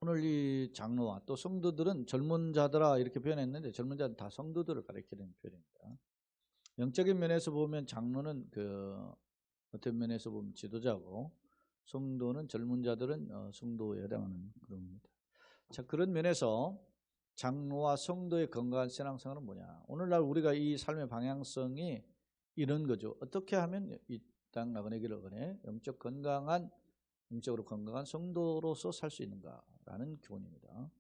오늘 이 장로와 또 성도들은 젊은 자들아 이렇게 표현했는데 젊은 자는 다 성도들을 가리키는 표현입니다. 영적인 면에서 보면 장로는 어떤 면에서 보면 지도자고 성도는 젊은 자들은 성도에 해당하는 그런 겁니다. 자, 그런 면에서 장로와 성도의 건강한 신앙생활은 뭐냐? 오늘날 우리가 이 삶의 방향성이 이런 거죠. 어떻게 하면 이 땅 나그네 길을 거네 영적으로 건강한 성도로서 살 수 있는가라는 교훈입니다.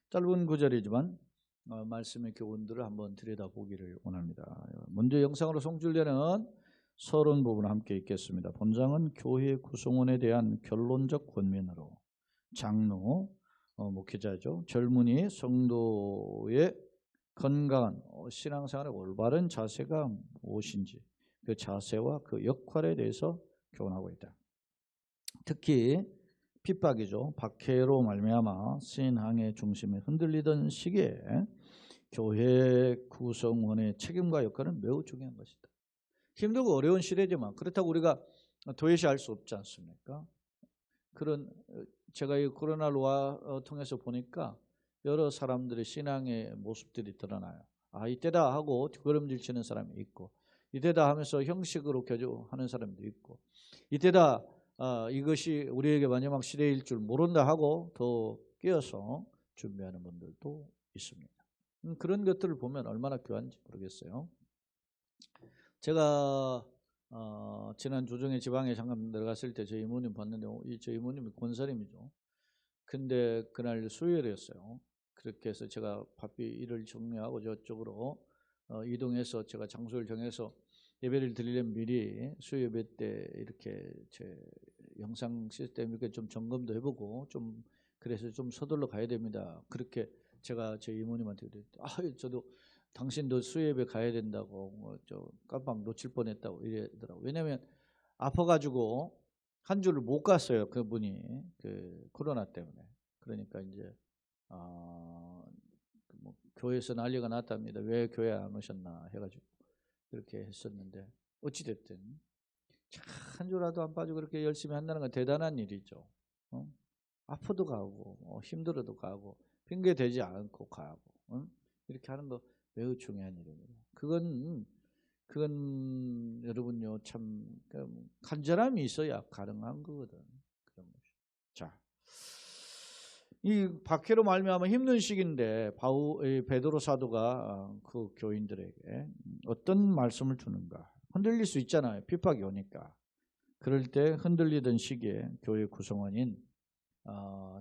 짧은 구절이지만 말씀의 교훈들을 한번 들여다보기를 원합니다. 먼저 영상으로 송출되는 서론 부분을 함께 읽겠습니다. 본장은 교회 구성원에 대한 결론적 권면으로 장로, 목회자죠. 젊은이 성도의 건강한 신앙생활의 올바른 자세가 무엇인지 그 자세와 그 역할에 대해서 교훈하고 있다. 특히 핍박이죠. 박해로 말미암아 신앙의 중심이 흔들리던 시기에 교회 구성원의 책임과 역할은 매우 중요한 것이다. 힘들고 어려운 시대지만 그렇다고 우리가 도외시할 수 없지 않습니까? 그런 제가 이 코로나를 통해서 보니까 여러 사람들의 신앙의 모습들이 드러나요. 아, 이때다 하고 걸음질 치는 사람이 있고, 이때다 하면서 형식으로 교조하는 사람도 있고, 이때다 이것이 우리에게 마지막 시대일 줄 모른다 하고 더 끼어서 준비하는 분들도 있습니다. 그런 것들을 보면 얼마나 귀한지 모르겠어요. 제가 지난 조정의 지방에 잠깐 내려갔을 때 저희 이모님 봤는데 저희 이모님이 권사님이죠. 근데 그날 수요일이었어요. 그렇게 해서 제가 바삐 일을 정리하고 저쪽으로 이동해서 제가 장소를 정해서 예배를 드리려면 미리 수요 예배 때 이렇게 제 영상 시스템 이렇게 좀 점검도 해보고 좀 그래서 좀 서둘러 가야 됩니다. 그렇게 제가 제 이모님한테 그랬더니 저도 당신도 수요 예배 가야 된다고 저 깜빡 놓칠 뻔했다고 이러더라고요. 왜냐하면 아파가지고 한 주를 못 갔어요. 그분이 그 코로나 때문에. 그러니까 이제 뭐 교회에서 난리가 났답니다. 왜 교회 안 오셨나 해가지고 그렇게 했었는데 어찌됐든 한 주라도 안 빠지고 그렇게 열심히 한다는 건 대단한 일이죠. 아파도 가고 힘들어도 가고 핑계 대지 않고 가고 이렇게 하는 거 매우 중요한 일입니다. 그건 여러분요 참 간절함이 있어야 가능한 거거든. 그런 것이. 자, 이 박해로 말미암아 힘든 시기인데 베드로 사도가 그 교인들에게 어떤 말씀을 주는가? 흔들릴 수 있잖아요. 핍박이 오니까. 그럴 때 흔들리던 시기에 교회 구성원인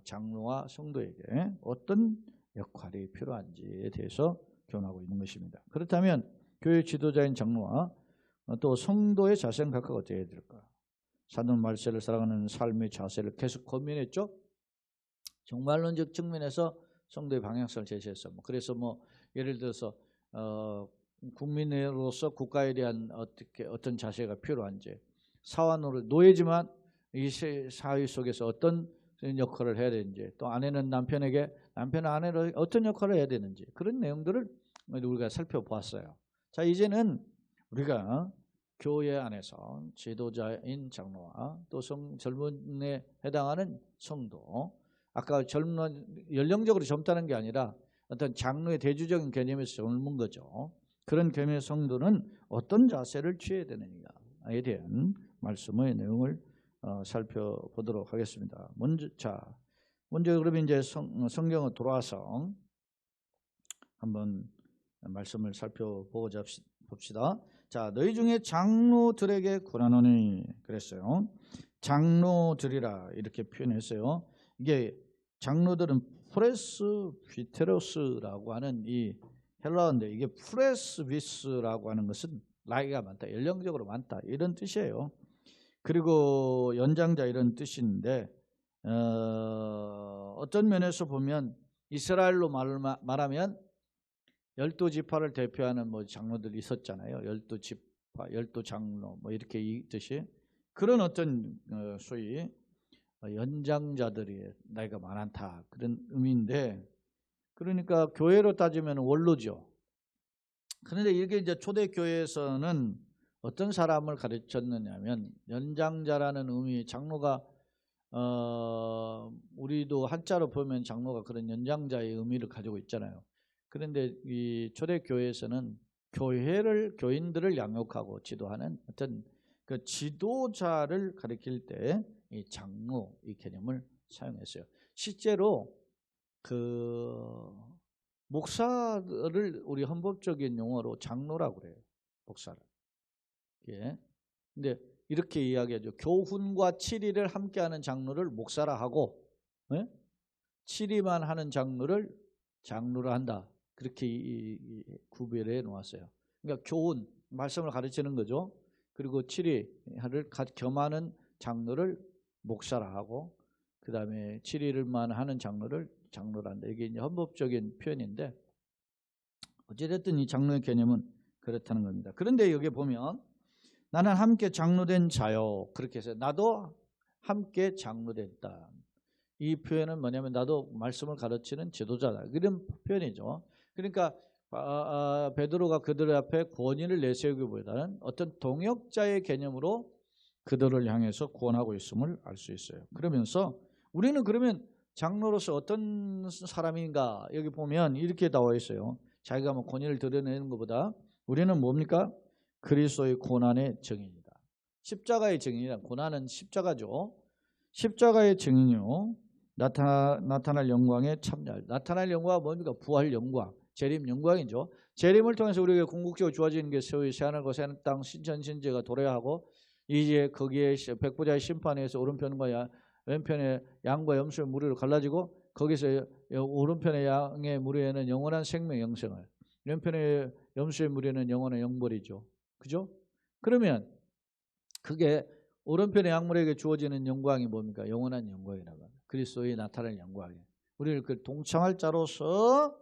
장로와 성도에게 어떤 역할이 필요한지에 대해서 교훈하고 있는 것입니다. 그렇다면 교회 지도자인 장로와 또 성도의 자세는 각각 어떻게 해야 될까? 사도 말세를 살아가는 삶의 자세를 계속 고민했죠. 정말론적 측면에서 성도의 방향성을 제시했어. 그래서 예를 들어서 국민으로서 국가에 대한 어떤 자세가 필요한지, 사원으로 노예지만 이 사회 속에서 어떤 역할을 해야 되는지, 또 아내는 남편에게, 남편은 아내로 어떤 역할을 해야 되는지 그런 내용들을 우리가 살펴보았어요. 자, 이제는 우리가 교회 안에서 지도자인 장로와 또 젊은에 해당하는 성도, 아까 연령적으로 젊다는 게 아니라 어떤 장로의 대주적인 개념에서 젊은 거죠. 그런 개념의 성도는 어떤 자세를 취해야 되느냐에 대한 말씀의 내용을 살펴보도록 하겠습니다. 먼저 그러면 이제 성경을 돌아와서 한번 말씀을 살펴보고자 봅시다. 자, 너희 중에 장로들에게 권하노니 그랬어요. 장로들이라 이렇게 표현했어요. 이게 장로들은 프레스비테로스라고 하는 이 헬라어인데 이게 프레스비스라고 하는 것은 나이가 많다, 연령적으로 많다 이런 뜻이에요. 그리고 연장자 이런 뜻인데 어떤 면에서 보면 이스라엘로 말하면 12지파를 대표하는 장로들이 있었잖아요. 12지파, 12장로 이렇게 이 뜻이 그런 어떤 소위 연장자들이 나이가 많다 그런 의미인데, 그러니까 교회로 따지면 원로죠. 그런데 이게 이제 초대교회에서는 어떤 사람을 가르쳤느냐면 연장자라는 의미, 장로가 우리도 한자로 보면 장로가 그런 연장자의 의미를 가지고 있잖아요. 그런데 이 초대교회에서는 교인들을 양육하고 지도하는 어떤 그 지도자를 가리킬 때 이 장로 이 개념을 사용했어요. 실제로 그 목사를 우리 헌법적인 용어로 장로라고 그래요. 목사를. 예. 근데 이렇게 이야기하죠. 교훈과 치리를 함께하는 장로를 목사라 하고, 예? 치리만 하는 장로를 장로라 한다. 그렇게 구별해 놓았어요. 그러니까 교훈, 말씀을 가르치는 거죠. 그리고 치리를 겸하는 장로를 목사라 하고, 그 다음에 치리를만 하는 장로를 장로라 한다. 이게 이제 헌법적인 표현인데, 어찌됐든 이 장로의 개념은 그렇다는 겁니다. 그런데 여기 보면 나는 함께 장로된 자요. 그렇게 해서 나도 함께 장로됐다. 이 표현은 뭐냐면 나도 말씀을 가르치는 지도자다. 이런 표현이죠. 그러니까 베드로가 그들 앞에 권위를 내세우기보다는 어떤 동역자의 개념으로 그들을 향해서 구원하고 있음을 알 수 있어요. 그러면서 우리는 그러면 장로로서 어떤 사람인가 여기 보면 이렇게 나와 있어요. 자기가 뭐 권위를 드러내는 것보다 우리는 뭡니까? 그리스도의 고난의 증인이다. 십자가의 증인이다. 고난은 십자가죠. 십자가의 증인이요. 나타날 영광에 참여할. 나타날 영광은 뭡니까? 부활 영광, 재림 영광이죠. 재림을 통해서 우리에게 궁극적으로 주어지는 게 소위 새하늘과 새 땅 신천신제가 도래야 하고 이제 거기에 백보자의 심판에서 오른편과 왼편의 양과 염소의 무리로 갈라지고 거기서 오른편의 양의 무리에는 영원한 생명 영생을, 왼편의 염소의 무리에는 영원한 영벌이죠. 그죠? 그러면 그게 오른편의 양물에게 주어지는 영광이 뭡니까? 영원한 영광이라고 합니다. 그리스도의 나타날 영광이. 우리를 그 동참할 자로서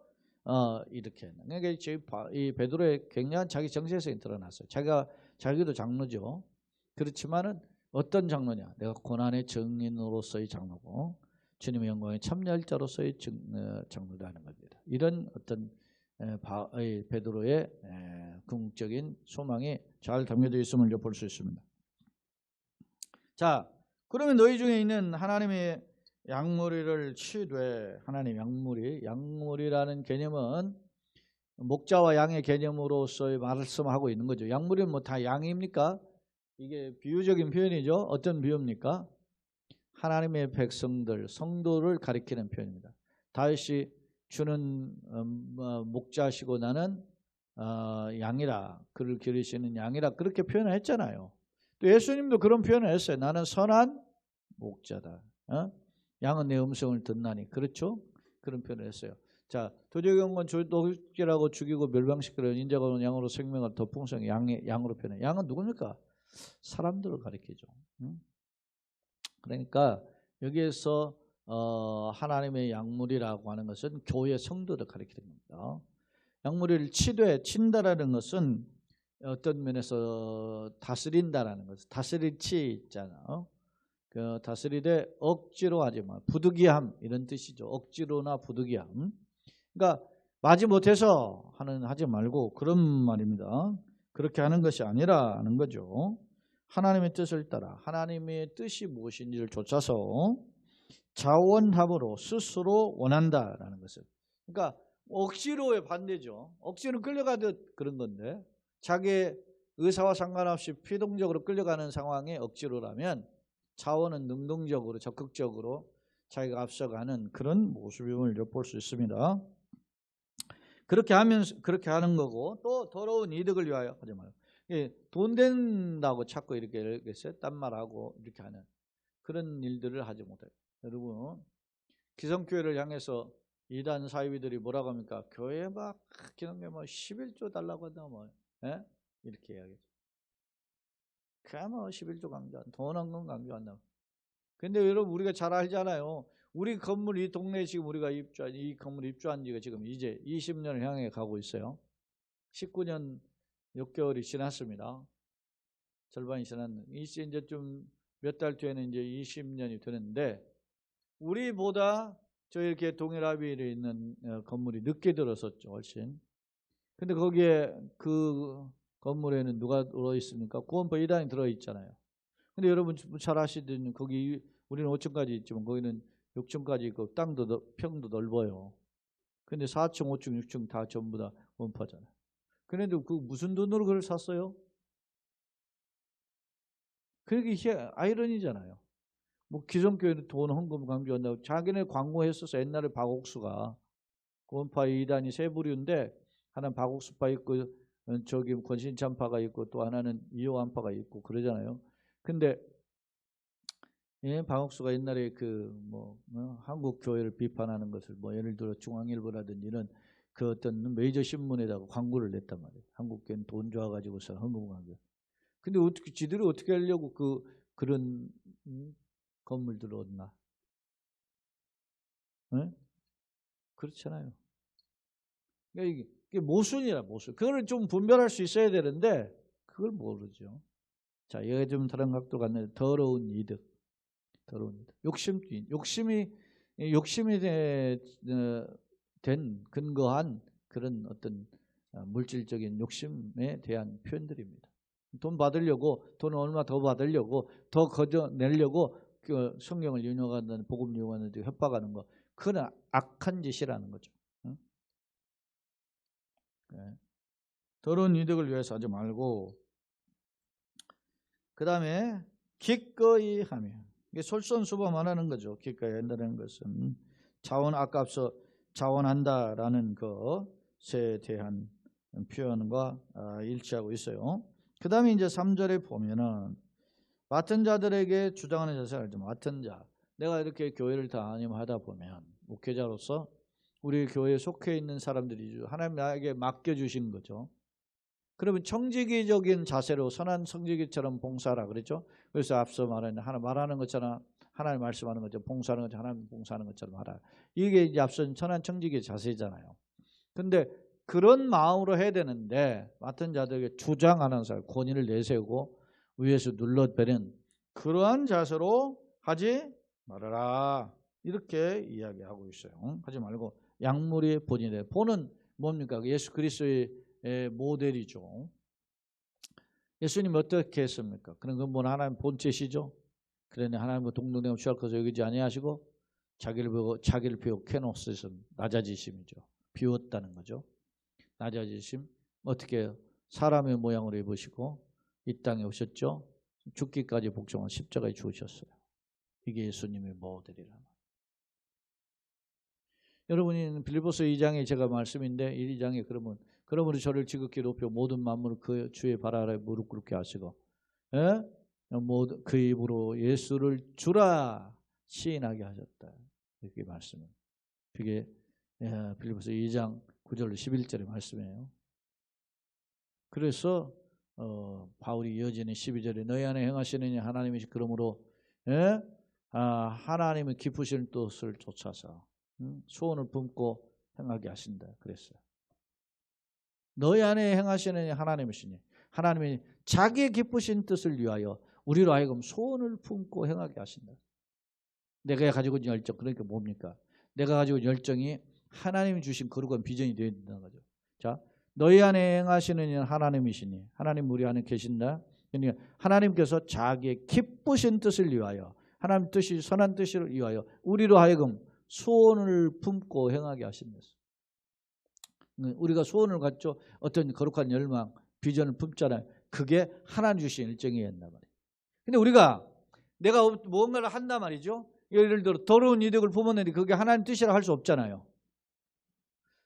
이렇게 하는. 그러니까 이 베드로의 굉장한 자기 정체성이 드러났어요. 자기도 장로죠. 그렇지만은 어떤 장로냐? 내가 고난의 증인으로서의 장로고 주님의 영광에 참여할 자로서의 장로라는 겁니다. 이런 어떤 베드로의 궁극적인 소망이 잘 담겨져 있음을 볼 수 있습니다. 자, 그러면 너희 중에 있는 하나님의 양무리를 치되, 하나님 양무리라는 개념은 목자와 양의 개념으로서의 말씀하고 있는 거죠. 양무리는 뭐 다 양입니까? 이게 비유적인 표현이죠. 어떤 비유입니까? 하나님의 백성들, 성도를 가리키는 표현입니다. 다윗이 주는 목자시고 나는 양이라, 그를 기르시는 양이라 그렇게 표현을 했잖아요. 또 예수님도 그런 표현을 했어요. 나는 선한 목자다. 양은 내 음성을 듣나니. 그렇죠? 그런 표현을 했어요. 자, 도적경건 도둑질하고 죽이고 멸망시키는 인자가 온 양으로 생명을 더 풍성히 양으로 표현해요. 양은 누굽니까? 사람들을 가리키죠. 그러니까 여기에서 하나님의 양물이라고 하는 것은 교회 성도를 가리키는 겁니다. 양물을 친다라는 것은 어떤 면에서 다스린다라는 것, 다스리치 있잖아. 그 다스리되 억지로 하지 마. 부득이함 이런 뜻이죠. 억지로나 부득이함. 그러니까 마지 못해서 하지 말고 그런 말입니다. 그렇게 하는 것이 아니라는 거죠. 하나님의 뜻을 따라 하나님의 뜻이 무엇인지를 좇아서 자원함으로 스스로 원한다라는 것을. 그러니까 억지로의 반대죠. 억지로 끌려가듯 그런 건데 자기의 의사와 상관없이 피동적으로 끌려가는 상황에 억지로라면 자원은 능동적으로 적극적으로 자기가 앞서가는 그런 모습임을 엿볼 수 있습니다. 그렇게 하는 거고 또 더러운 이득을 위하여 하지 말고. 돈 된다고 자꾸 이렇게 딴 말하고 이렇게 하는 그런 일들을 하지 못해요. 여러분 기성교회를 향해서 이단 사이비들이 뭐라고 합니까? 교회 막 기성교회 뭐 11조 달라고 한다 뭐 이렇게 이야기하죠. 그야말로 11조 강조한 돈 없는 강조한다. 근데 여러분 우리가 잘 알잖아요. 우리 건물 이 동네에 지금 우리가 이 건물 입주한 지가 지금 이제 20년을 향해 가고 있어요. 19년 6개월이 지났습니다. 절반이 지났는데 이제 좀 몇 달 뒤에는 이제 20년이 되는데 우리보다 저 이렇게 동일아비에 있는 건물이 늦게 들어섰죠. 훨씬. 근데 거기에 그 건물에는 누가 들어있습니까? 구원파 이단이 들어있잖아요. 근데 여러분 잘 아시듯이 거기 우리는 5층까지 있지만 거기는 6층까지 있고 땅도 평도 넓어요. 근데 4층, 5층, 6층 다 전부 다 원파잖아요. 그런데 그 무슨 돈으로 그걸 샀어요? 그게 아이러니잖아요. 뭐 기성교회는 돈 헌금 강조한다고 자기네 광고했어서 옛날에 박옥수가 원파 2단이 세 부류인데 하나는 박옥수파 있고 저기 권신찬파가 있고 또 하나는 이호안파가 있고 그러잖아요. 근데 예, 박옥수가 옛날에 한국 교회를 비판하는 것을 뭐 예를 들어 중앙일보라든지 이런 그 어떤 메이저 신문에다가 광고를 냈단 말이에요. 한국 교회는 돈 좋아가지고서 헌금 강조. 근데 어떻게 지들이 어떻게 하려고 그런 건물들을 얻나? 네? 그렇잖아요. 그러니까 이게 모순이라 모순. 그거를 좀 분별할 수 있어야 되는데 그걸 모르죠. 자, 여기 좀 다른 각도 갔는데 더러운 이득. 욕심이 된 근거한 그런 어떤 물질적인 욕심에 대한 표현들입니다. 돈 받으려고, 돈 얼마 더 받으려고, 더 거저내려고 그 성경을 인용하는 복음 인용하는 데 협박하는 거, 그건 악한 짓이라는 거죠. 응? 네. 더러운 이득을 위해서 하지 말고, 그 다음에 기꺼이 하며, 이게 솔선수범 말하는 거죠. 기꺼이 한다는 것은 아까 앞서 자원한다라는 것에 대한 표현과 일치하고 있어요. 그 다음에 이제 3절에 보면은 맡은 자들에게 주장하는 자세를 알죠. 맡은 자. 내가 이렇게 교회를 담임하다 보면 목회자로서 우리 교회에 속해 있는 사람들이 하나님 나에게 맡겨주신 거죠. 그러면 청지기적인 자세로 선한 청지기처럼 봉사하라 그랬죠. 그래서 앞서 말하는 것처럼 하나님 말씀하는 것처럼 봉사하는 것처럼 하나님 봉사하는 것처럼 하라. 이게 이제 앞선 선한 청지기의 자세잖아요. 근데 그런 마음으로 해야 되는데 맡은 자들에게 주장하는 사람, 권위를 내세우고 위에서 눌러버리는 그러한 자세로 하지 말아라. 이렇게 이야기하고 있어요. 하지 말고 약물의 본이래. 본은 뭡니까? 예수 그리스도의 모델이죠. 예수님 어떻게 했습니까? 그런 건 뭐 하나님 본체시죠. 그러니 하나님과 동등됨을 취할 것을 여기지 아니하시고 자기를 비워 케노스에서는 낮아지심이죠. 비웠다는 거죠. 낮아지심. 어떻게 해요? 사람의 모양으로 입으시고 이 땅에 오셨죠. 죽기까지 복종한 십자가에 죽으셨어요. 이게 예수님의 모델이란 말이에요. 여러분이 빌립보서 2장에 제가 말씀인데 1장에 그러므로 저를 지극히 높여 모든 만물을 그 주의 발 아래 무릎 꿇게 하시고 그 입으로 예수를 주라 시인하게 하셨다. 이렇게 말씀은 그게 빌립보서 2장 9절 11절의 말씀이에요. 그래서 바울이 이어지는 12절에 너희 안에 행하시느니 하나님이시 그러므로 하나님의 기쁘신 뜻을 쫓아서 소원을 품고 행하게 하신다 그랬어요. 너희 안에 행하시느니 하나님이시니 하나님이 자기의 기쁘신 뜻을 위하여 우리로 하여금 소원을 품고 행하게 하신다. 내가 가지고 있는 열정, 그러니까 뭡니까? 내가 가지고 있는 열정이 하나님이 주신 거룩한 비전이 되어야 된다는 거죠. 자, 너희 안에 행하시는 이는 하나님이시니 하나님 우리 안에 계신다. 그러니까 하나님께서 자기의 기쁘신 뜻을 위하여 하나님 뜻이 선한 뜻을 위하여 우리로 하여금 소원을 품고 행하게 하신다. 우리가 소원을 갖죠. 어떤 거룩한 열망, 비전을 품잖아요. 그게 하나님 주신 일정이었단 말이에요. 근데 우리가 내가 무언가를 한단 말이죠. 예를 들어 더러운 이득을 품었는데 그게 하나님 뜻이라 할 수 없잖아요.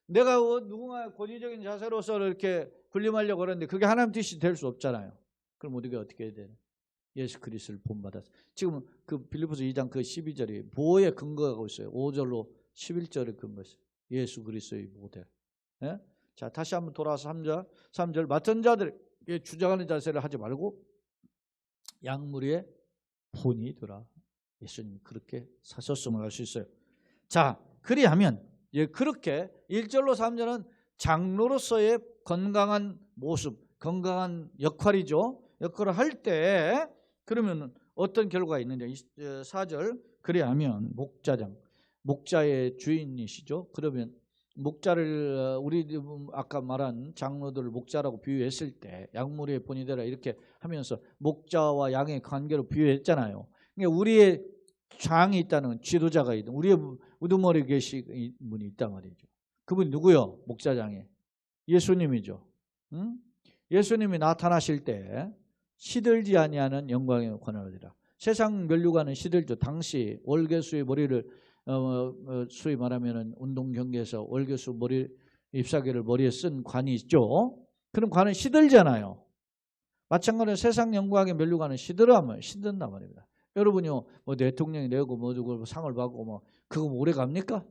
내가 누군가 권위적인 자세로서 이렇게 군림하려고 그러는데 그게 하나님 뜻이 될 수 없잖아요. 그럼 우리가 어떻게 해야 되나? 예수 그리스도를 본받아서 지금 그 빌립보서 2장 그 12절이 뭐에 근거하고 있어요? 5절로 11절에 근거했어요. 예수 그리스도의 모델. 예? 자, 다시 한번 돌아와서 3절 맡은 자들에게 주장하는 자세를 하지 말고 약물의 본이 되라. 예수님이 그렇게 사셨음을 알 수 있어요. 자, 그리하면 그렇게 1절로 3절은 장로로서의 건강한 모습, 건강한 역할이죠. 역할을 할 때 그러면 어떤 결과가 있느냐. 4절 그리하면 목자의 주인이시죠. 그러면 목자를 우리 아까 말한 장로들을 목자라고 비유했을 때 약물의 본이 되라 이렇게 하면서 목자와 양의 관계로 비유했잖아요. 그러니까 우리의 장이 있다는 지도자가 있다. 우리의 우두머리 계신 분이 있단 말이죠. 그분이 누구요? 목자장에 예수님이죠. 응? 예수님이 나타나실 때 시들지 아니하는 영광의 권한을 얻으리라. 세상 면류관은 시들죠. 당시 월계수의 머리를 수위 말하면은 운동 경기에서 월계수 머리 잎사귀를 머리에 쓴 관이 있죠. 그런 관은 시들잖아요. 마찬가지로 세상 영광의 면류관은 시든단 말입니다. 여러분요, 뭐 대통령이 내고 뭐 누구 상을 받고 뭐 그거 오래 갑니까?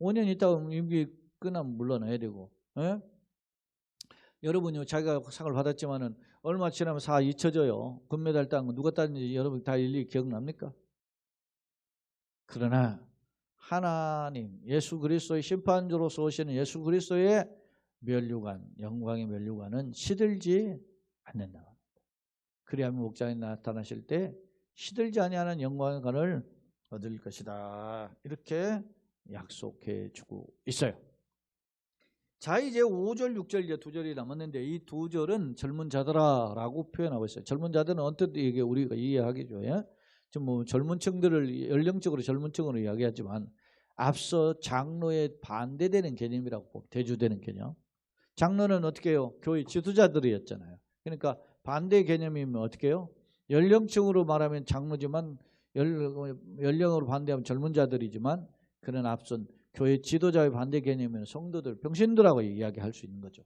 5년 있다가 임기 끝나면 물러나야 되고. 예? 여러분요, 자기가 상을 받았지만은 얼마 지나면 다 잊혀져요. 금메달 딴 거 누가 땄는지 여러분 다 일일이 기억납니까? 그러나 하나님 예수 그리스도의 심판주로서 오시는 예수 그리스도의 면류관, 영광의 면류관은 시들지 않는다. 그리하면 목자님 나타나실 때 시들지 아니하는 영광의 관을 얻을 것이다. 이렇게 약속해 주고 있어요. 자, 이제 5절, 6절 이제 두 절이 남았는데 이 두 절은 젊은 자들아라고 표현하고 있어요. 젊은 자들은 어떻게 이게 우리가 이해하겠죠? 예? 지금 뭐 젊은 층들을 연령적으로 젊은 층으로 이야기하지만 앞서 장로에 반대되는 개념이라고 대주되는 개념. 장로는 어떻게 해요? 교회 지도자들이었잖아요. 그러니까 반대 개념이면 어떻게 해요? 연령층으로 말하면 장로지만 연령으로 반대하면 젊은 자들이지만 그는 앞선 교회 지도자의 반대 개념은 성도들, 평신도라고 이야기할 수 있는 거죠.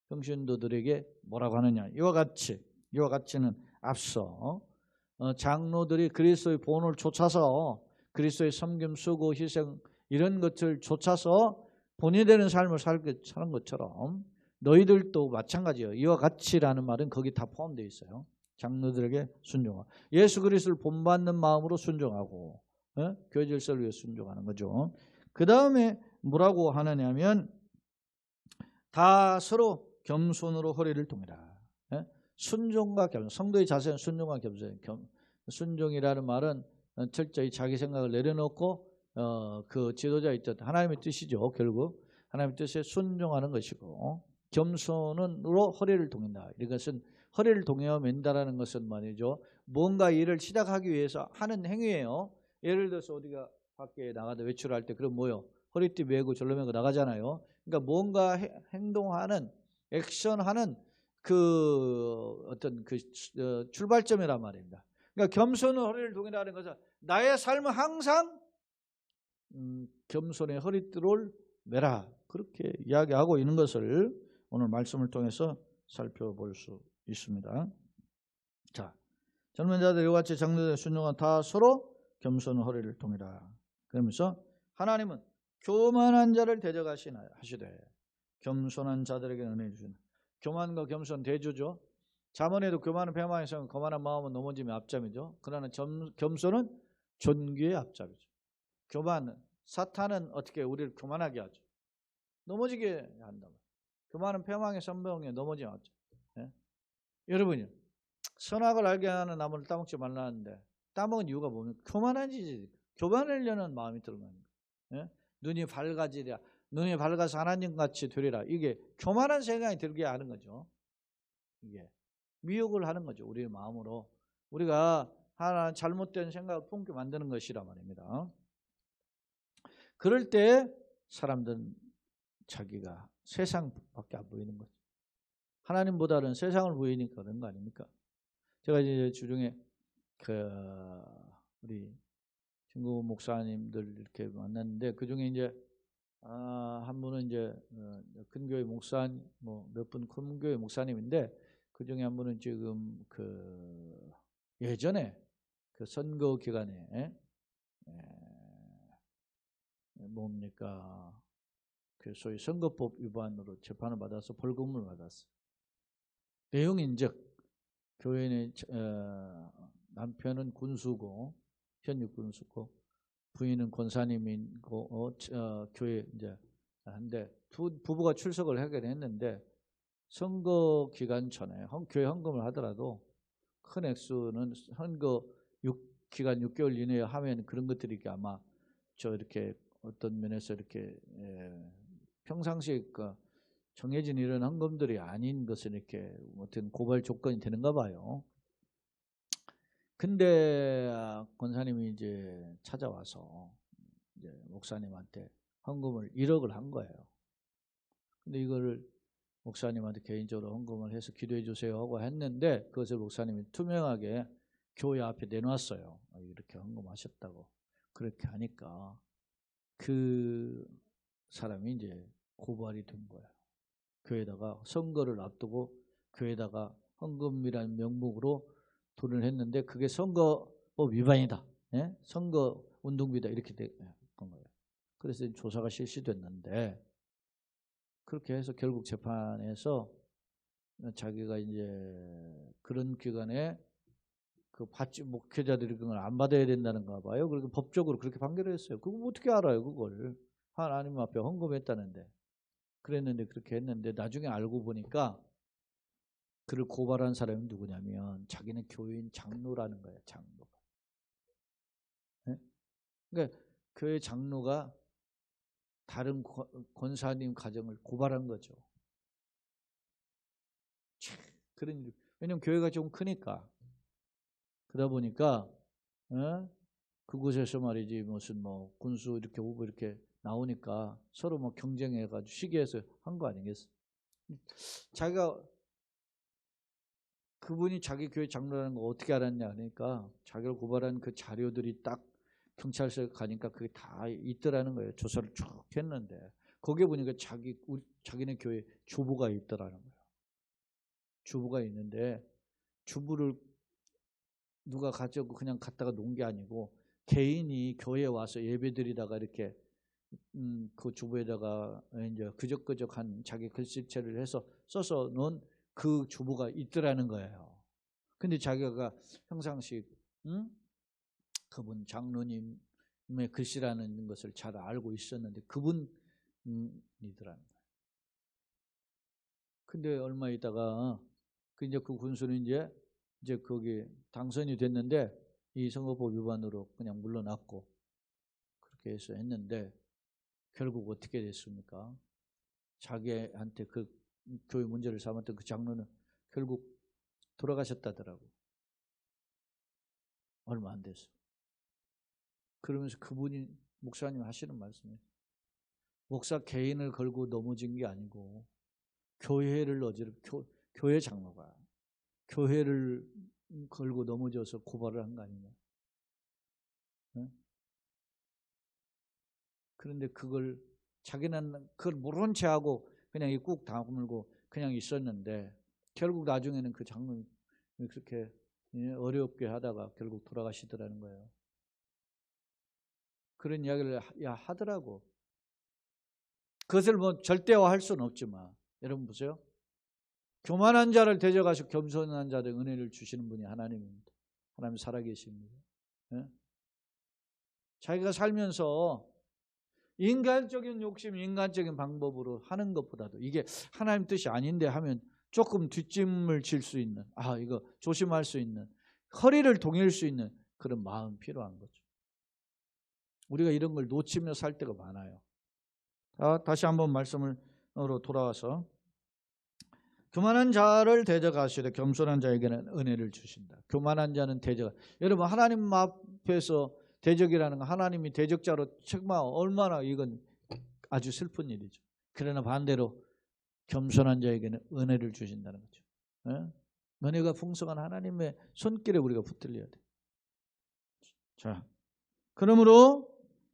평신도들에게 뭐라고 하느냐? 이와 같이는 앞서 장로들이 그리스도의 본을 쫓아서 그리스도의 섬김, 수고, 희생 이런 것을 쫓아서 본이 되는 삶을 사는 것처럼 너희들도 마찬가지예요. 이와 같이라는 말은 거기 다 포함되어 있어요. 장로들에게 순종하고 예수 그리스도를 본받는 마음으로 순종하고 교회 질서를 위해 순종하는 거죠. 그 다음에 뭐라고 하느냐면 다 서로 겸손으로 허리를 동이라. 순종과 겸손. 성도의 자세는 순종과 겸손. 순종이라는 말은 철저히 자기 생각을 내려놓고 그 지도자의 뜻, 하나님의 뜻이죠. 결국 하나님의 뜻에 순종하는 것이고 겸손으로 허리를 동인다. 이것은 허리를 동여 맨다라는 것은 말이죠. 뭔가 일을 시작하기 위해서 하는 행위예요. 예를 들어서 어디가 밖에 나가다 외출할 때 그럼 뭐요? 허리띠 메고 절로 메고 나가잖아요. 그러니까 뭔가 행동하는 액션하는 그 어떤 그 출발점이란 말입니다. 그러니까 겸손의 허리를 동이라는 것은 나의 삶은 항상 겸손의 허리띠를 매라 그렇게 이야기하고 있는 것을 오늘 말씀을 통해서 살펴볼 수 있습니다. 자, 젊은 자들 이와 같이 장로들의 순종은 다 서로 겸손의 허리를 동이라. 그러면서 하나님은 교만한 자를 대적하시되 겸손한 자들에게는 은혜 주시는. 교만과 겸손 대조죠. 잠언에도 교만은 패망에서 거만한 마음은 넘어짐의 앞잠이죠. 그러나 겸손은 존귀의 앞잠이죠. 교만은 사탄은 어떻게 우리를 교만하게 하죠. 넘어지게 한다. 교만은 패망의 선봉에 넘어지면 하죠. 예? 여러분요, 선악을 알게 하는 나무를 따먹지 말라는데 따먹은 이유가 뭐냐면 교만한 짓이 교만하려는 마음이 들면 예? 눈이 밝아지랴. 눈이 밝아서 하나님같이 되리라. 이게 교만한 생각이 들게 하는 거죠. 이게 미혹을 하는 거죠. 우리의 마음으로 우리가 하나 잘못된 생각을 품게 만드는 것이라 말입니다. 그럴 때 사람들은 자기가 세상밖에 안 보이는 거죠. 하나님보다는 세상을 보이니까 그런 거 아닙니까? 제가 이제 주중에 우리 친구 목사님들 이렇게 만났는데 그 중에 이제 한 분은 이제 큰 교회 목사 뭐 몇 분 큰 교회 목사님인데 그 중에 한 분은 지금 예전에 그 선거 기간에 뭡니까 그 소위 선거법 위반으로 재판을 받아서 벌금을 받았어요. 내용인즉 교회는 남편은 군수고 현역 군수고 부인은 권사님이고 교회 이제 한데 부부가 출석을 하게 됐는데 선거 기간 전에 교회 헌금을 하더라도 큰 액수는 선거 기간 6개월 이내에 하면 그런 것들이 아마 이렇게 어떤 면에서 이렇게 평상시에 정해진 이런 헌금들이 아닌 것은 이렇게 어떤 고발 조건이 되는가 봐요. 근데 권사님이 이제 찾아와서 이제 목사님한테 헌금을 1억을 한 거예요. 근데 이거를 목사님한테 개인적으로 헌금을 해서 기도해 주세요 하고 했는데 그것을 목사님이 투명하게 교회 앞에 내놨어요. 이렇게 헌금하셨다고. 그렇게 하니까 그 사람이 이제 고발이 된 거예요. 교회에다가 선거를 앞두고 교회에다가 헌금이라는 명목으로 돈을 했는데 그게 선거법 위반이다. 예? 선거 운동비다. 이렇게 된 거예요. 그래서 조사가 실시됐는데 그렇게 해서 결국 재판에서 자기가 이제 그런 기간에 그 받지 목회자들이 그걸 안 받아야 된다는가 봐요. 그리고 법적으로 그렇게 판결을 했어요. 그거 어떻게 알아요, 그걸? 하나님 앞에 헌금했다는데. 그랬는데 그렇게 했는데 나중에 알고 보니까 그를 고발한 사람이 누구냐면 자기는 교인 장로라는 거예요. 장로가. 네? 그러니까 교회 장로가 다른 권사님 가정을 고발한 거죠. 그런 일. 왜냐면 교회가 좀 크니까. 그러다 보니까 그곳에서 말이지 무슨 뭐 군수 이렇게 후보 이렇게 나오니까 서로 뭐 경쟁해가지고 시기해서 한 거 아니겠어? 자기가 그분이 자기 교회 장로라는 거 어떻게 알았냐 하니까 자기를 고발한 그 자료들이 딱 경찰서에 가니까 그게 다 있더라는 거예요. 조사를 쭉 했는데 거기에 보니까 자기네 교회 주부가 있더라는 거예요. 주부가 있는데 주부를 누가 가지고 그냥 갖다가 놓은 게 아니고 개인이 교회에 와서 예배드리다가 이렇게 그 주부에다가 이제 그적그적한 자기 글씨체를 해서 써서 놓은 그 주부가 있더라는 거예요. 근데 자기가 평상시 그분 장로님의 글씨라는 것을 잘 알고 있었는데 그분이더라는 거예요. 근데 얼마 있다가 이제 그 군수는 이제 거기 당선이 됐는데 이 선거법 위반으로 그냥 물러났고 그렇게 해서 했는데 결국 어떻게 됐습니까? 자기한테 그 교회 문제를 삼았던 그 장로는 결국 돌아가셨다더라고. 얼마 안 됐어. 그러면서 그분이 목사님 하시는 말씀이에요. 목사 개인을 걸고 넘어진 게 아니고 교회를 교회 장로가 교회를 걸고 넘어져서 고발을 한 거 아니냐. 네? 그런데 그걸 자기는 그걸 모른 채 하고 그냥 꾹 다물고 그냥 있었는데 결국 나중에는 그 장로님이 그렇게 어렵게 하다가 결국 돌아가시더라는 거예요. 그런 이야기를 하더라고. 그것을 뭐 절대화할 수는 없지만 여러분 보세요. 교만한 자를 대적하시고 겸손한 자들 은혜를 주시는 분이 하나님입니다. 하나님 살아계십니다. 네? 자기가 살면서 인간적인 욕심, 인간적인 방법으로 하는 것보다도 이게 하나님 뜻이 아닌데 하면 조금 뒷짐을 질 수 있는, 이거 조심할 수 있는, 허리를 동일 수 있는 그런 마음 필요한 거죠. 우리가 이런 걸 놓치며 살 때가 많아요. 다시 한번 말씀으로 돌아와서 교만한 자를 대적하시되 겸손한 자에게는 은혜를 주신다. 교만한 자는 여러분 하나님 앞에서 대적이라는 건 하나님이 대적자로 책망하고 얼마나 이건 아주 슬픈 일이죠. 그러나 반대로 겸손한 자에게는 은혜를 주신다는 거죠. 예? 은혜가 풍성한 하나님의 손길에 우리가 붙들려야 돼. 자, 그러므로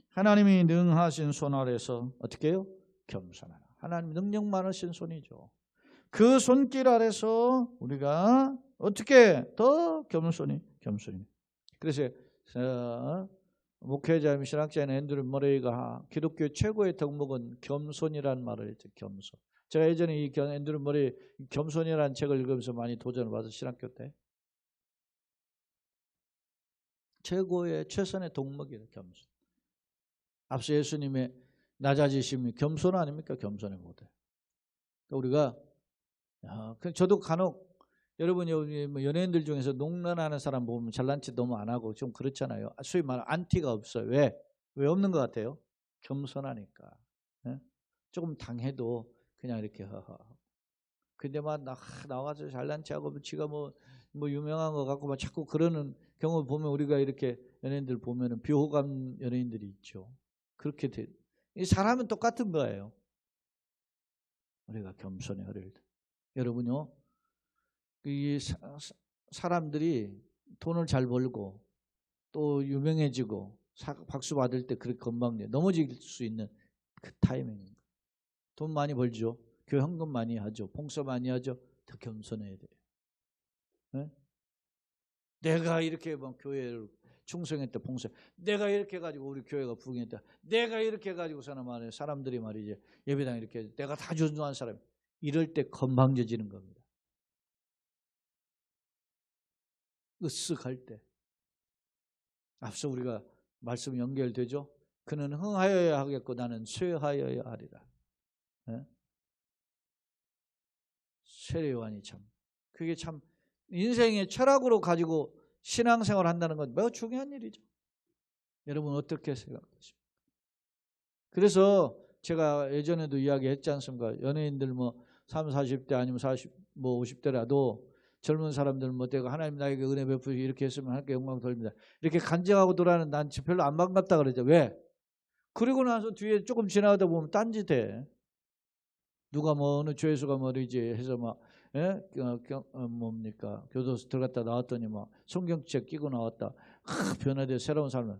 하나님이 능하신 손 아래서 어떻게 해요? 겸손하라. 하나님 능력 많으신 손이죠. 그 손길 아래서 우리가 어떻게 더 겸손히. 그래서 목회자인 신학자인 앤드류 머레이가 기독교 최고의 덕목은 겸손이라는 말을 했죠. 겸손. 제가 예전에 이 앤드류 머레이 겸손이라는 책을 읽으면서 많이 도전을 받아서 신학교 때 최선의 덕목이에요. 겸손. 앞서 예수님의 낮아지심이 겸손 아닙니까? 겸손의 모델. 우리가 저도 간혹 여러분 연예인들 중에서 농런하는 사람 보면 잘난 체 너무 안 하고 좀 그렇잖아요. 소위 말하는 안티가 없어요. 왜 없는 것 같아요? 겸손하니까. 조금 당해도 그냥 이렇게 근데 막 나와서 잘난 체하고 지가 뭐 뭐 유명한 거 갖고 막 자꾸 그러는 경우 보면 우리가 이렇게 연예인들 보면은 비호감 연예인들이 있죠. 그렇게 돼. 이 사람은 똑같은 거예요. 우리가 겸손히 어릴 때. 여러분요, 이 사람들이 돈을 잘 벌고 또 유명해지고 박수 받을 때 그렇게 건방 넘어질 수 있는 그 타이밍입니다. 돈 많이 벌죠. 교회 헌금 많이 하죠. 봉사 많이 하죠. 더 겸손해야 돼요. 네? 내가 이렇게 막 교회를 충성했다 봉사. 내가 이렇게 해가지고 우리 교회가 부흥했다. 내가 이렇게 해가지고 사람들이 말이지 예배당 이렇게 내가 다 준수한 사람. 이럴 때 건방져지는 겁니다. 으쓱할 때. 앞서 우리가 말씀 연결되죠. 그는 흥하여야 하겠고 나는 쇠하여야 하리라. 네? 세례요한이 참 그게 참 인생의 철학으로 가지고 신앙생활을 한다는 건 매우 중요한 일이죠. 여러분 어떻게 생각하십니까? 그래서 제가 예전에도 이야기했지 않습니까? 연예인들 뭐 30, 40대 아니면 40, 뭐 50대라도 젊은 사람들 뭐 내가 하나님 나에게 은혜 베푸시 이렇게 했으면 하나님께 영광 돌립니다. 이렇게 간증하고 돌아가는 난 별로 안 반갑다 그러죠. 왜? 그리고 나서 뒤에 조금 지나가다 보면 딴짓해. 누가 뭐 어느 죄수가 뭐이지 해서 막 예? 뭡니까 교도소 들어갔다 나왔더니 막 성경책 끼고 나왔다. 변화돼 새로운 삶을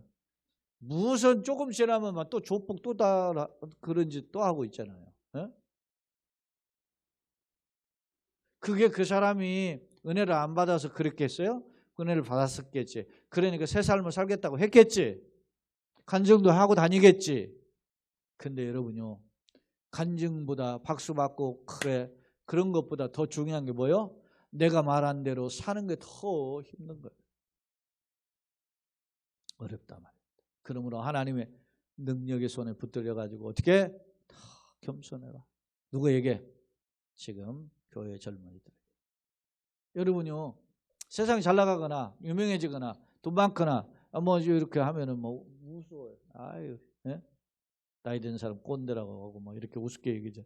무슨 조금 지나면 막 또 조폭 또 다 그런 짓 또 하고 있잖아요. 예? 그게 그 사람이 은혜를 안 받아서 그랬겠어요? 은혜를 받았었겠지. 그러니까 새 삶을 살겠다고 했겠지. 간증도 하고 다니겠지. 근데 여러분요, 간증보다 박수 받고 그래 그런 것보다 더 중요한 게 뭐예요? 내가 말한 대로 사는 게 더 힘든 거예요. 어렵다 말이에요. 그러므로 하나님의 능력의 손에 붙들려 가지고 어떻게 더 겸손해라. 누구에게? 지금 교회 젊은이들. 여러분요, 세상이 잘 나가거나 유명해지거나 돈 많거나 뭐 이렇게 하면은 뭐 무서워요. 아유, 예? 나이 든 사람 꼰대라고 하고 뭐 이렇게 우습게 얘기죠.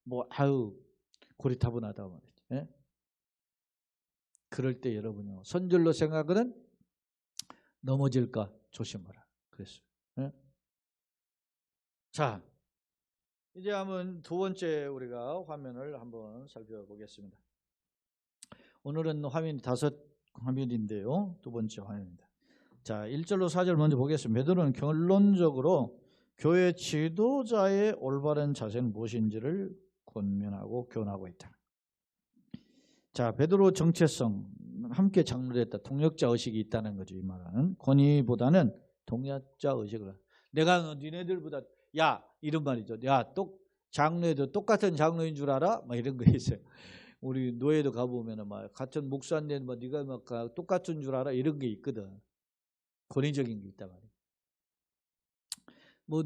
뭐 아유 고리타분하다 말이죠. 예? 그럴 때 여러분요, 선줄로 생각은 넘어질까 조심하라. 그랬어요. 예? 자, 이제 한번 두 번째 우리가 화면을 한번 살펴보겠습니다. 오늘은 화면이 5화면인데요. 두 번째 화면입니다. 자, 1절로 4절 먼저 보겠습니다. 베드로는 결론적으로 교회 지도자의 올바른 자세는 무엇인지를 권면하고 교훈하고 있다. 자, 베드로 정체성, 함께 장로됐다. 동역자 의식이 있다는 거죠. 이 말은 권위보다는 동역자 의식을. 내가 니네들보다 야 이런 말이죠. 야 장로에도 똑같은 장로인 줄 알아? 막 이런 거 있어요. 우리 노예도 가보면은 막 같은 목사인데 뭐 네가 막 똑같은 줄 알아? 이런 게 있거든. 권위적인 게 있단 말이에요.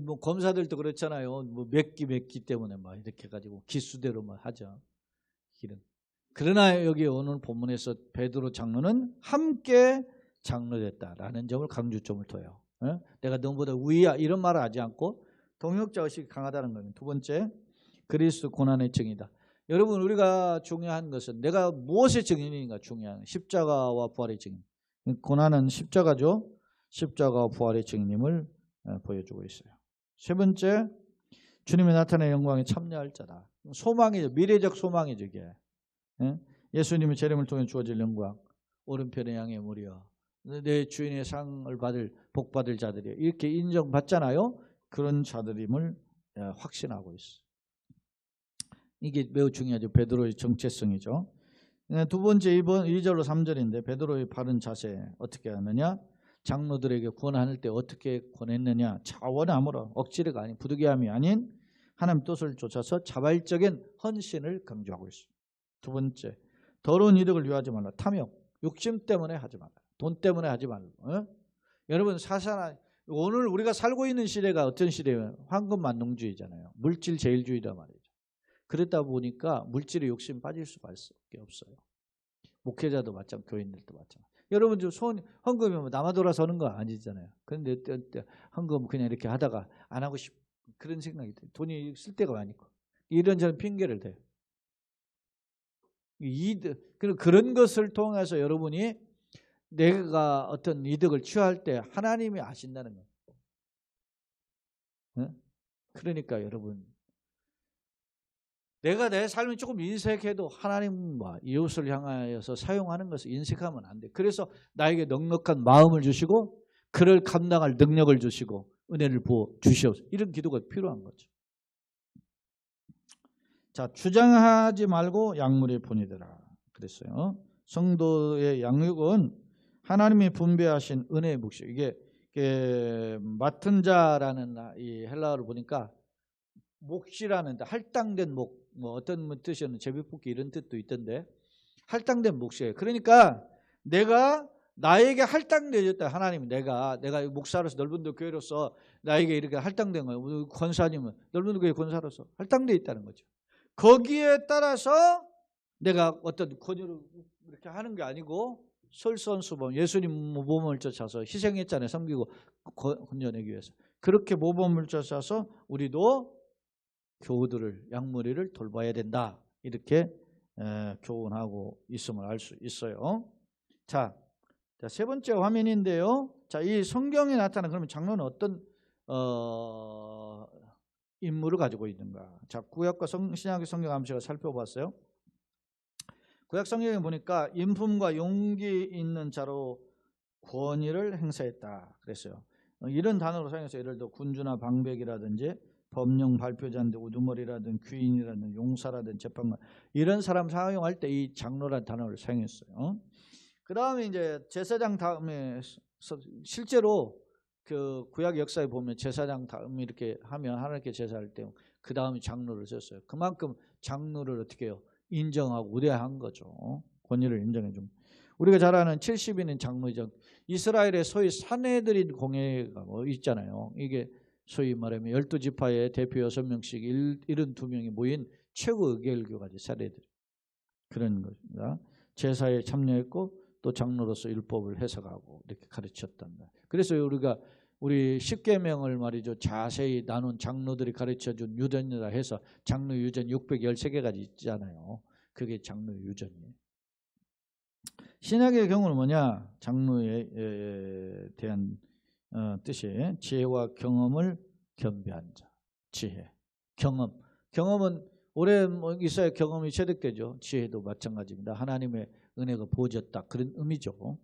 뭐 검사들도 그렇잖아요. 뭐 몇 기 때문에 막 이렇게 해가지고 기수대로 막 하죠. 이런. 그러나 여기 오늘 본문에서 베드로 장로는 함께 장로됐다라는 점을 강조점을 둬요. 내가 너보다 위야 이런 말을 하지 않고 동역자 의식이 강하다는 겁니다. 두 번째, 그리스도 고난의 증이다. 여러분 우리가 중요한 것은 내가 무엇의 증인인가 중요한 십자가와 부활의 증인. 고난은 십자가죠. 십자가와 부활의 증인임을 보여주고 있어요. 세 번째, 주님의 나타나는 영광에 참여할 자다. 소망이죠. 미래적 소망이죠. 이게. 예수님의 재림을 통해 주어질 영광, 오른편의 양의 무리여 내 주인의 상을 복 받을 자들이여 이렇게 인정받잖아요. 그런 자들임을 확신하고 있어요. 이게 매우 중요하죠. 베드로의 정체성이죠. 두 번째 2절로 3절인데 베드로의 바른 자세 어떻게 하느냐? 장로들에게 권할 때 어떻게 권했느냐? 자원함으로 억지가 아닌 부득이함이 아닌 하나님 뜻을 쫓아서 자발적인 헌신을 강조하고 있습니다. 두 번째, 더러운 이득을 위하지 말라. 탐욕, 욕심 때문에 하지 말라. 돈 때문에 하지 말고. 여러분 오늘 우리가 살고 있는 시대가 어떤 시대예요? 황금만능주의잖아요. 물질 제일주의란 말이죠. 그러다 보니까 물질의 욕심 빠질 수밖에 없어요. 목회자도 마찬가지, 교인들도 마찬가지. 여러분 헌금이 뭐 남아 돌아서는 거 아니잖아요. 그런데 헌금 그냥 이렇게 하다가 안 하고 싶 그런 생각이 들어요. 돈이 쓸 데가 많으니까. 이런저런 핑계를 대요. 이득, 그런 것을 통해서 여러분이 내가 어떤 이득을 취할 때 하나님이 아신다는 거예요. 네? 그러니까 여러분, 내가 내 삶이 조금 인색해도 하나님과 이웃을 향하여서 사용하는 것을 인색하면 안 돼. 그래서 나에게 넉넉한 마음을 주시고 그를 감당할 능력을 주시고 은혜를 부어 주시옵소서. 이런 기도가 필요한 거죠. 자, 주장하지 말고 약물의 본이 되라 그랬어요. 성도의 양육은 하나님이 분배하신 은혜의 묵시. 이게 맡은 자라는 이 헬라어를 보니까 몫이라는 할당된 목, 뭐 어떤 뜻이었는 제비뽑기 이런 뜻도 있던데 할당된 몫이에요. 그러니까 내가 나에게 할당되었다. 하나님이 내가 목사로서 넓은도 교회로서 나에게 이렇게 할당된 거예요. 권사님은 넓은도 교회 권사로서 할당되어 있다는 거죠. 거기에 따라서 내가 어떤 권유를 이렇게 하는 게 아니고 솔선수범, 예수님 모범을 쫓아서 희생했잖아요. 섬기고 건져내기 위해서. 그렇게 모범을 쫓아서 우리도 교우들을, 양무리를 돌봐야 된다. 이렇게 교훈하고 있음을 알 수 있어요. 자, 세 번째 화면인데요. 자, 이 성경에 나타난 그러면 장로는 어떤 임무를 가지고 있는가? 자, 구약과 신약의 성경 한번 제가 살펴봤어요. 구약 성경에 보니까 인품과 용기 있는 자로 권위를 행사했다 그랬어요. 이런 단어로 사용해서 예를 들어 군주나 방백이라든지 법령 발표자인데 우두머리라든 귀인이라든 용사라든 재판관 이런 사람 사용할 때 이 장로라는 단어를 사용했어요. 그 다음에 이제 제사장 다음에 실제로 그 구약 역사에 보면 제사장 다음에 이렇게 하면 하나님께 제사할 때 그 다음에 장로를 썼어요. 그만큼 장로를 어떻게 해요? 인정하고 우대한 거죠. 권위를 인정해 줍니다. 우리가 잘 아는 70인인 장로죠. 이스라엘의 소위 사내들인 공회가 뭐 있잖아요. 이게 소위 말하면 12지파의 대표 6명씩 72명이 모인 최고 의결교가지 사례들. 그런 것입니다. 제사에 참여했고 또 장로로서 율법을 해석하고 이렇게 가르쳤단다. 그래서 우리 십계명을 말이죠. 자세히 나눈 장로들이 가르쳐준 유전이라 해서 장로 유전 613개까지 있잖아요. 그게 장로 유전이에요. 신약의 경우는 뭐냐? 장로에 대한 뜻이 지혜와 경험을 겸비한 자. 지혜, 경험은 오래 있어야 경험이 체득되죠. 지혜도 마찬가지입니다. 하나님의 은혜가 부어졌다 그런 의미죠.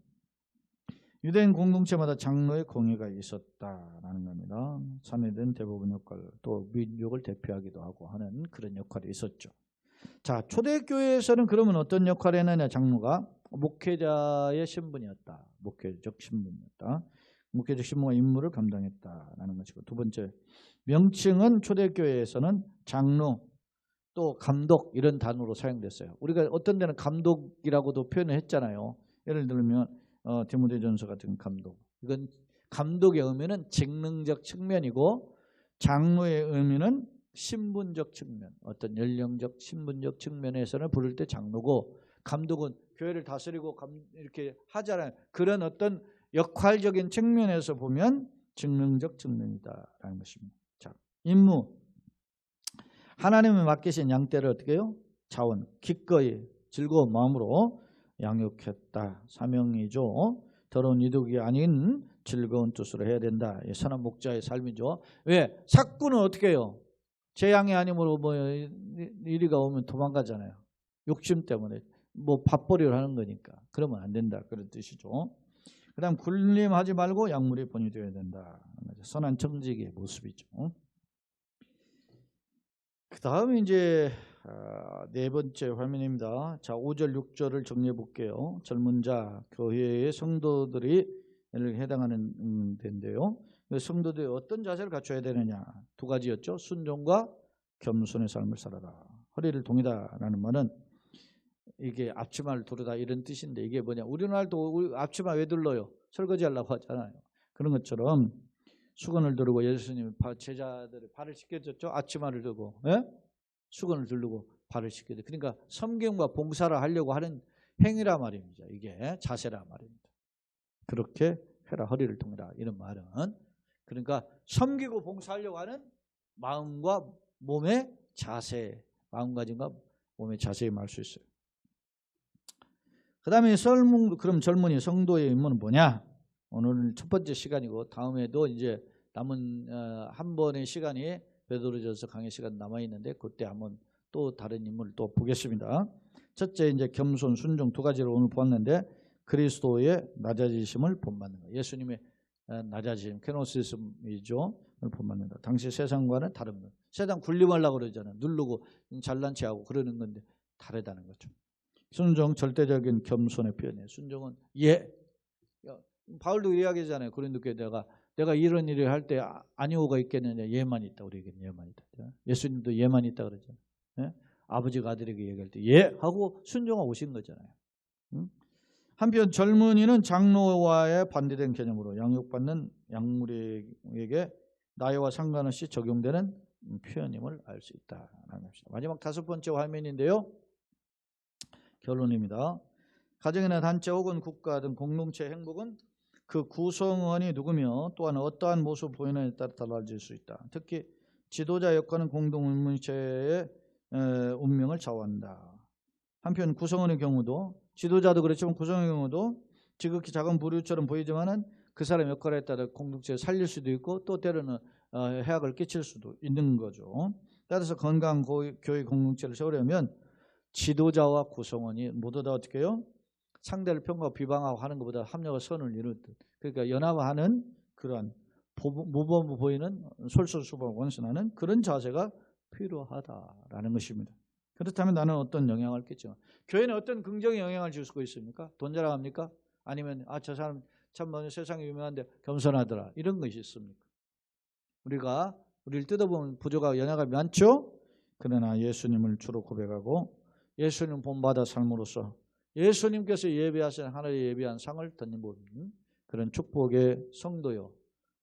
유대인 공동체마다 장로의 공의가 있었다라는 겁니다. 사내된 대부분 역할, 또 민족을 대표하기도 하고 하는 그런 역할이 있었죠. 자, 초대교회에서는 그러면 어떤 역할을 했느냐? 장로가 목회자의 신분이었다. 목회적 신분이었다. 목회적 신분과 임무를 감당했다라는 것이고, 두 번째 명칭은 초대교회에서는 장로 또 감독 이런 단어로 사용됐어요. 우리가 어떤 데는 감독이라고도 표현을 했잖아요. 예를 들면 디모데전서 같은 감독. 이건 감독의 의미는 직능적 측면이고 장로의 의미는 신분적 측면, 어떤 연령적 신분적 측면에서는 부를 때 장로고, 감독은 교회를 다스리고 이렇게 하잖아요. 그런 어떤 역할적인 측면에서 보면 직능적 측면이다라는 것입니다. 자, 임무. 하나님이 맡기신 양떼를 어떻게 해요? 자원, 기꺼이 즐거운 마음으로 양육했다. 사명이죠. 더러운 이득이 아닌 즐거운 뜻으로 해야 된다. 선한 목자의 삶이죠. 왜? 삭구는 어떻게 해요? 재앙이 아니므로 뭐 이리가 오면 도망가잖아요. 욕심 때문에 뭐 밥벌이를 하는 거니까. 그러면 안 된다. 그런 뜻이죠. 그 다음 군림하지 말고 약물이 본이 되어야 된다. 선한 청지기의 모습이죠. 그 다음에 이제 네 번째 화면입니다. 자, 5절 6절을 정리해 볼게요. 젊은 자, 교회의 성도들이 해당하는 데인데요. 성도들이 어떤 자세를 갖춰야 되느냐? 두 가지였죠. 순종과 겸손의 삶을 살아라. 허리를 동이다라는 말은 이게 앞치마를 두르다 이런 뜻인데, 이게 뭐냐? 우리나라도 앞치마 왜 둘러요? 설거지하려고 하잖아요. 그런 것처럼 수건을 두르고 예수님이 제자들의 발을 씻겨줬죠. 앞치마를 두고 수건을 두르고 발을 씻겨줘. 그러니까 섬김과 봉사를 하려고 하는 행위라 말입니다. 이게 자세라 말입니다. 그렇게 해라, 허리를 동이라, 이런 말은 그러니까 섬기고 봉사하려고 하는 마음과 몸의 자세, 마음가짐과 몸의 자세에 말할 수 있어요. 그 다음에 그럼 젊은이 성도의 임무는 뭐냐? 오늘 첫 번째 시간이고 다음에도 이제 남은 한 번의 시간이 베드로전서 강의 시간 남아 있는데 그때 한번 또 다른 인물을 또 보겠습니다. 첫째 이제 겸손, 순종 두 가지를 오늘 보았는데 그리스도의 낮아지심을 본받는 것. 예수님의 낮아지심, 케노시즘이죠. 본받는다. 당시 세상과는 다른 것. 세상 군림하려고 그러잖아요. 누르고 잘난 체하고 그러는 건데 다르다는 거죠. 순종 절대적인 겸손의 표현이에요. 순종은 예. 바울도 이야기하잖아요. 고린도교회다가 내가 이런 일을 할 때 아니오가 있겠느냐. 예만 있다. 우리에게는 예만 있다. 예수님도 예만 있다 그러죠. 예? 아버지가 아들에게 얘기할 때 예 하고 순종하고 오신 거잖아요. 응? 한편 젊은이는 장로와의 반대된 개념으로 양육받는 약물에게 나이와 상관없이 적용되는 표현임을 알 수 있다라는 것입니다. 마지막 다섯 번째 화면인데요. 결론입니다. 가정이나 단체 혹은 국가 등 공동체의 행복은 그 구성원이 누구며 또한 어떠한 모습을 보이느냐에 따라 달라질 수 있다. 특히 지도자 역할은 공동체의 운명을 좌우한다. 한편 구성원의 경우도 지도자도 그렇지만 구성원의 경우도 지극히 작은 부류처럼 보이지만은 그 사람 역할에 따라 공동체를 살릴 수도 있고 또 때로는 해악을 끼칠 수도 있는 거죠. 따라서 건강한 교회 공동체를 세우려면 지도자와 구성원이 모두 다 어떻게 해요? 상대를 평가하고 비방하고 하는 것보다 합력과 선을 이루는 듯. 그러니까 연합하는 그러한 모범 보이는 솔솔수범 원순하는 그런 자세가 필요하다라는 것입니다. 그렇다면 나는 어떤 영향을 끼치나? 교회는 어떤 긍정의 영향을 줄 수가 있습니까? 돈 자랑합니까? 아니면 저 사람 참 세상에 유명한데 겸손하더라 이런 것이 있습니까? 우리를 뜯어보면 부족하고 연약함이 많죠? 그러나 예수님을 주로 고백하고 예수님 본받아 삶으로써 예수님께서 예배하신 하늘의 예배한 상을 던져보는 그런 축복의 성도요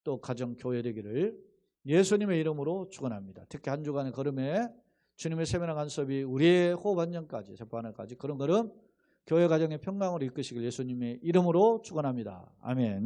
또 가정 교회 되기를 예수님의 이름으로 축원합니다. 특히 한 주간의 걸음에 주님의 세면한 간섭이 우리의 호흡 안정까지 세포하나까지 그런 걸음 교회 가정의 평강으로 이끄시길 예수님의 이름으로 축원합니다. 아멘.